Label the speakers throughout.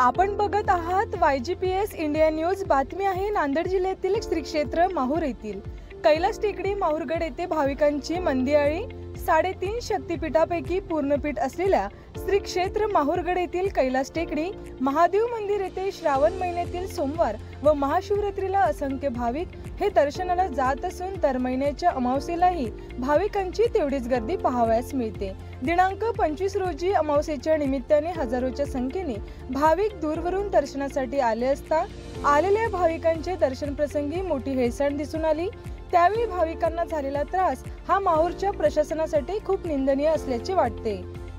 Speaker 1: आपण बघत आहात YGPS इंडिया न्यूज। बातमी आहे नांदेड जिल्ह्यातील श्री क्षेत्र माहूर येथील कैलास टेकडी माहूरगड येथे भाविकांची मंदियाळी 3.5 शक्तिपीठापैकी पूर्णपीठ असलेल्या श्री क्षेत्र माहूरगड येथील कैलास टेकडी महादेव मंदिर येथे श्रावण महिन्यातील सोमवार व महाशिवरात्रीला असंख्य भाविक हे दर्शनाला जात असून दर महिन्याच्या अमावस्येलाही भाविकांची तेवढीच गर्दी पाहावयास मिळते। दिनांक 25 रोजी अमावस्येच्या निमित्ताने हजारोच्या संख्येने भाविक दूरवरून दर्शनासाठी आले असता आलेल्या भाविकांचे दर्शन प्रसंगी मोठी हेळसांड दिसून आली। त्यावेळी भाविकांना झालेला त्रास हा माहूरच्या प्रशासनासाठी खूप निंदनीय असल्याचे वाटते।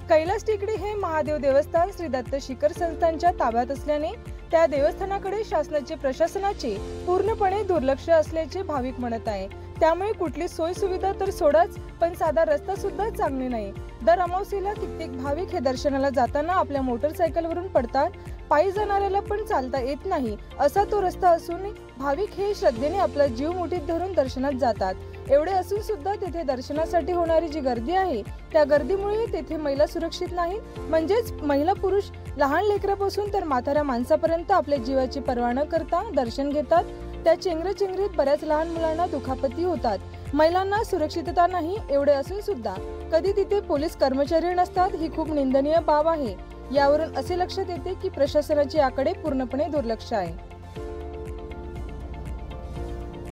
Speaker 1: कैलास टेकडी हे महादेव देवस्थान श्री दत्त शिखर संस्थांच्या ताब्यात असल्याने त्या देवस्थानाकडे शासनाचे प्रशासनाचे पूर्णपणे दुर्लक्ष असल्याचे भाविक म्हणत आहे। त्यामुळे कुठली सोय सुविधा तर सोडाच, पण साधा रस्ता सुद्धा चांगले नाही। दर अमावस्येला कित्येक भाविक हे दर्शनाला जाताना आपल्या मोटरसायकलवरून पडतात, पायी जाणाऱ्याला पण चालता येत नाही असा तो रस्ता असून भाविक हे श्रद्धेने आपला जीव मुठीत धरून दर्शनात जातात। एवढे असून सुद्धा तेथे दर्शनासाठी होणारी जी गर्दी आहे त्या गर्दीमुळे तेथे महिला सुरक्षित नाही, म्हणजेच महिला पुरुष लहान लेकरापासून तर म्हाताऱ्या माणसापर्यंत आपल्या जीवाची पर्वा न करता दर्शन घेतात। त्या चेंगराचेंगरीत बऱ्याच लहान मुलांना दुखापती होतात, महिलांना सुरक्षितता नाही। एवढे असून सुद्धा कधी तिथे पोलीस कर्मचारी नसतात, ही खूप निंदनीय बाब आहे। यावरून असे लक्षात येते की प्रशासनाचे याकडे पूर्णपणे दुर्लक्ष आहे।